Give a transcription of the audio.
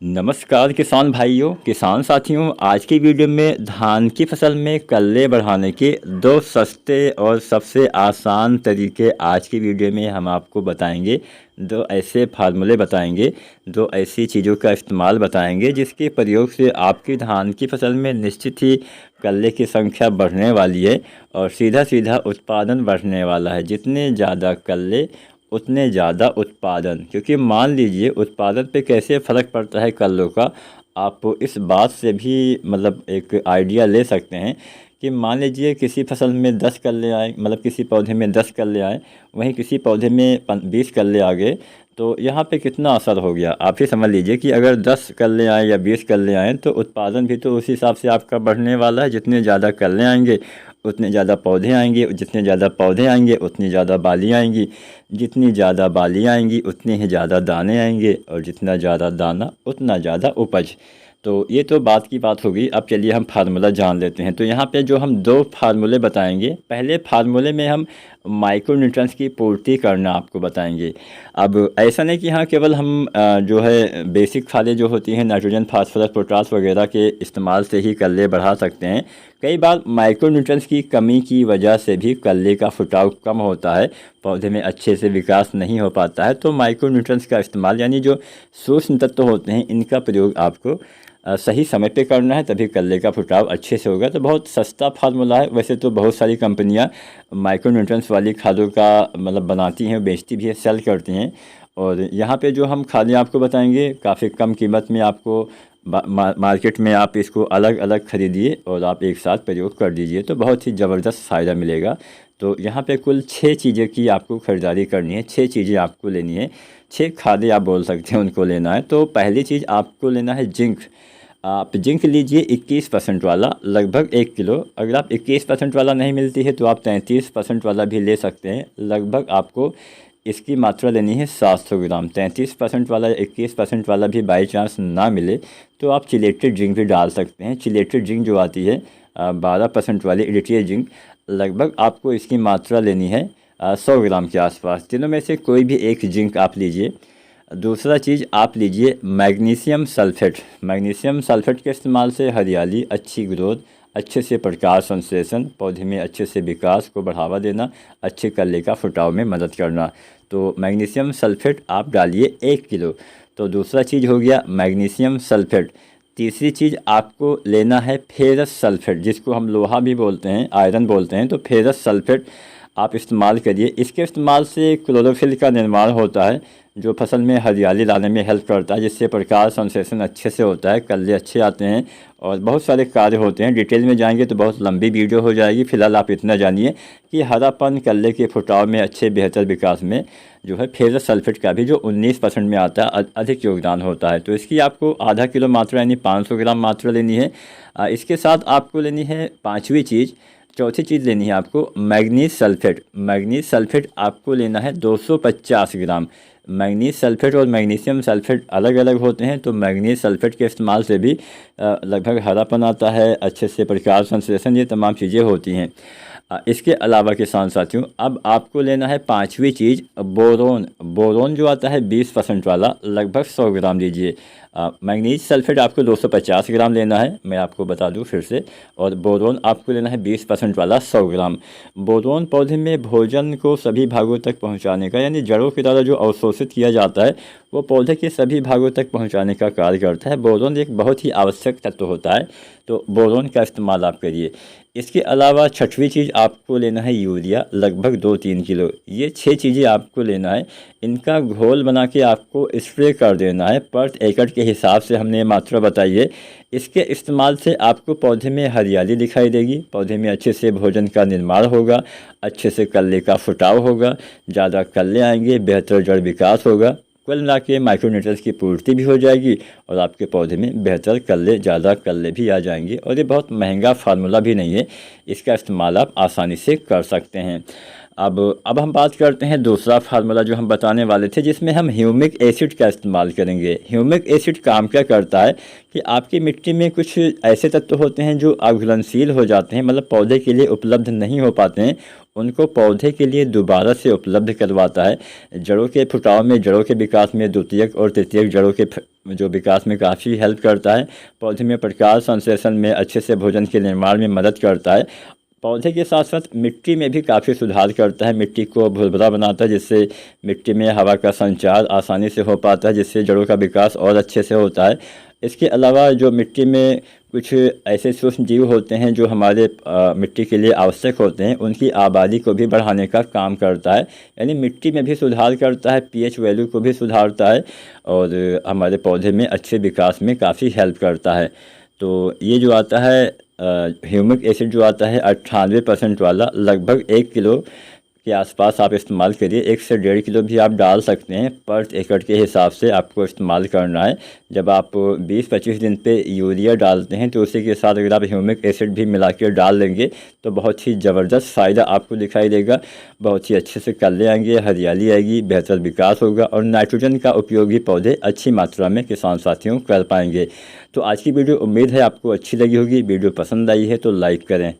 नमस्कार किसान भाइयों, किसान साथियों। आज की वीडियो में धान की फसल में कल्ले बढ़ाने के दो सस्ते और सबसे आसान तरीके आज की वीडियो में हम आपको बताएंगे। दो ऐसे फार्मूले बताएंगे, दो ऐसी चीज़ों का इस्तेमाल बताएंगे जिसके प्रयोग से आपकी धान की फसल में निश्चित ही कल्ले की संख्या बढ़ने वाली है और सीधा सीधा उत्पादन बढ़ने वाला है। जितने ज़्यादा कल्ले उतने ज़्यादा उत्पादन, क्योंकि मान लीजिए उत्पादन पे कैसे फ़र्क पड़ता है कल्लों का। आप इस बात से भी मतलब एक आइडिया ले सकते हैं कि मान लीजिए किसी फसल में 10 कल्ले आए, मतलब किसी पौधे में 10 कल्ले आए, वहीं किसी पौधे में 20 कल्ले आ गए, तो यहाँ पे कितना असर हो गया आप ही समझ लीजिए कि अगर 10 कल्ले आए या 20 कल्ले आए तो उत्पादन भी तो उसी हिसाब से आपका बढ़ने वाला है। जितने ज़्यादा कल्ले आएंगे उतने ज़्यादा पौधे आएंगे, जितने ज़्यादा पौधे आएंगे उतनी ज़्यादा बाली आएंगी, जितनी ज़्यादा बाली आएंगी उतने ही ज़्यादा दाने आएंगे, और जितना ज़्यादा दाना उतना ज़्यादा उपज। तो ये तो बात की बात होगी। अब चलिए हम फार्मूला जान लेते हैं। तो यहाँ पे जो हम दो फार्मूले बताएंगे, पहले फार्मूले में हम माइक्रोन्यूट्रिएंट्स की पूर्ति करना आपको बताएंगे। अब ऐसा नहीं कि हाँ केवल हम जो है बेसिक खादें जो होती हैं नाइट्रोजन, फास्फोरस, पोटास वगैरह के इस्तेमाल से ही कल्ले बढ़ा सकते हैं। कई बार माइक्रोन्यूट्रिएंट्स की कमी की वजह से भी कल्ले का फुटाव कम होता है, पौधे में अच्छे से विकास नहीं हो पाता है। तो माइक्रोन्यूट्रिएंट्स का इस्तेमाल यानी जो सूक्ष्म तत्व होते हैं इनका प्रयोग आपको सही समय पे करना है, तभी कल्ले का फुटाव अच्छे से होगा। तो बहुत सस्ता फार्मूला है। वैसे तो बहुत सारी कंपनियां माइक्रोन्यूट्रिएंट्स वाली खादों का मतलब बनाती हैं, बेचती भी है, सेल करती हैं। और यहाँ पे जो हम खादें आपको बताएंगे काफ़ी कम कीमत में आपको मार्केट में आप इसको अलग अलग खरीदिए और आप एक साथ प्रयोग कर दीजिए तो बहुत ही ज़बरदस्त फ़ायदा मिलेगा। तो यहाँ पे कुल 6 चीज़ें की आपको ख़रीदारी करनी है, 6 चीज़ें आपको लेनी है, 6 खादें आप बोल सकते हैं उनको लेना है। तो पहली चीज़ आपको लेना है जिंक। आप जिंक लीजिए 21% वाला, लगभग 1 किलो। अगर आप 21% वाला नहीं मिलती है तो आप 33% वाला भी ले सकते हैं। लगभग आपको इसकी मात्रा लेनी है 700 ग्राम। 33% वाला, 21% वाला भी बाई चांस ना मिले तो आप चिलेटेड जिंक भी डाल सकते हैं। चिलेटेड जिंक जो आती है 12% वाली इरिटियर जिंक, लगभग आपको इसकी मात्रा लेनी है 100 ग्राम के आसपास। तीनों में से कोई भी एक जिंक आप लीजिए। दूसरा चीज़ आप लीजिए मैग्नीशियम सल्फेट। मैग्नीशियम सल्फेट के इस्तेमाल से हरियाली, अच्छी ग्रोथ, अच्छे से प्रकाश संश्लेषण, पौधे में अच्छे से विकास को बढ़ावा देना, अच्छे कल्ले का फुटाव में मदद करना। तो मैग्नीशियम सल्फेट आप डालिए 1 किलो। तो दूसरा चीज़ हो गया मैग्नीशियम सल्फेट। तीसरी चीज़ आपको लेना है फेरस सल्फेट, जिसको हम लोहा भी बोलते हैं, आयरन बोलते हैं। तो फेरस सल्फेट आप इस्तेमाल करिए। इसके इस्तेमाल से क्लोरोफिल का निर्माण होता है जो फसल में हरियाली लाने में हेल्प करता है, जिससे प्रकाश संश्लेषण अच्छे से होता है, कल्ले अच्छे आते हैं और बहुत सारे कार्य होते हैं। डिटेल में जाएंगे तो बहुत लंबी वीडियो हो जाएगी। फिलहाल आप इतना जानिए कि हरापन, कल्ले के फुटाव में, अच्छे बेहतर विकास में जो है फेरस सल्फेट का भी जो 19% में आता है अधिक योगदान होता है। तो इसकी आपको आधा किलो मात्रा यानी 500 ग्राम मात्रा लेनी है। इसके साथ आपको लेनी है पाँचवीं चीज़, चौथी चीज़ लेनी है आपको मैग्नीज सल्फेट। मैग्नीज सल्फेट आपको लेना है 250 ग्राम। मैग्नीज सल्फेट और मैग्नीशियम सल्फेट अलग अलग होते हैं। तो मैग्नीज सल्फेट के इस्तेमाल से भी लगभग हरापन आता है, अच्छे से प्रकाश संश्लेषण, ये तमाम चीज़ें होती हैं। इसके अलावा किसान साथियों अब आपको लेना है पाँचवीं चीज़ बोरोन। बोरोन जो आता है 20% वाला, लगभग 100 ग्राम लीजिए। मैग्नीज सल्फेट आपको 250 ग्राम लेना है, मैं आपको बता दूं फिर से। और बोरोन आपको लेना है 20% वाला 100 ग्राम। बोरोन पौधे में भोजन को सभी भागों तक पहुंचाने का, यानी जड़ों के द्वारा जो अवशोषित किया जाता है वो पौधे के सभी भागों तक पहुंचाने का कार्य करता है। बोरोन एक बहुत ही आवश्यक तत्व होता है, तो बोरोन का इस्तेमाल आप करिए। इसके अलावा छठवीं चीज़ आपको लेना है यूरिया, लगभग 2-3 किलो। ये 6 चीज़ें आपको लेना है। इनका घोल बना के आपको स्प्रे कर देना है पर एकड़ के हिसाब से, हमने मात्रा बताई है। इसके इस्तेमाल से आपको पौधे में हरियाली दिखाई देगी, पौधे में अच्छे से भोजन का निर्माण होगा, अच्छे से कल्ले का फुटाव होगा, ज़्यादा कल्ले आएंगे, बेहतर जड़ विकास होगा। कुल मिला के माइक्रोन्यूट्रिएंट्स की पूर्ति भी हो जाएगी और आपके पौधे में बेहतर कल्ले, ज़्यादा कल्ले भी आ जाएंगे। और ये बहुत महंगा फार्मूला भी नहीं है, इसका इस्तेमाल आप आसानी से कर सकते हैं। अब हम बात करते हैं दूसरा फार्मूला जो हम बताने वाले थे, जिसमें हम ह्यूमिक एसिड का इस्तेमाल करेंगे। ह्यूमिक एसिड काम क्या करता है कि आपकी मिट्टी में कुछ ऐसे तत्व होते हैं जो अघुलनशील हो जाते हैं, मतलब पौधे के लिए उपलब्ध नहीं हो पाते हैं, उनको पौधे के लिए दोबारा से उपलब्ध करवाता है। जड़ों के फुटाव में, जड़ों के विकास में द्वितीयक और तृतीयक जड़ों के जो विकास में काफ़ी हेल्प करता है। पौधे में प्रकाश संश्लेषण में, अच्छे से भोजन के निर्माण में मदद करता है। पौधे के साथ साथ मिट्टी में भी काफ़ी सुधार करता है, मिट्टी को भुरभुरा बनाता है, जिससे मिट्टी में हवा का संचार आसानी से हो पाता है, जिससे जड़ों का विकास और अच्छे से होता है। इसके अलावा जो मिट्टी में कुछ ऐसे सूक्ष्म जीव होते हैं जो हमारे मिट्टी के लिए आवश्यक होते हैं, उनकी आबादी को भी बढ़ाने का काम करता है। यानी मिट्टी में भी सुधार करता है, पीएच वैल्यू को भी सुधारता है और हमारे पौधे में अच्छे विकास में काफ़ी हेल्प करता है। तो ये जो आता है ह्यूमिक एसिड जो आता है 98% वाला, लगभग 1 किलो के आसपास आप इस्तेमाल करिए। 1 से 1.5 किलो भी आप डाल सकते हैं, पर एकड़ के हिसाब से आपको इस्तेमाल करना है। जब आप 20-25 दिन पे यूरिया डालते हैं तो उसी के साथ अगर आप ह्यूमिक एसिड भी मिला के डाल देंगे तो बहुत ही ज़बरदस्त फ़ायदा आपको दिखाई देगा। बहुत ही अच्छे से कल्ले आएंगे, हरियाली आएगी, बेहतर विकास होगा और नाइट्रोजन का उपयोग भी पौधे अच्छी मात्रा में किसान साथियों कर पाएंगे। तो आज की वीडियो उम्मीद है आपको अच्छी लगी होगी। वीडियो पसंद आई है तो लाइक करें।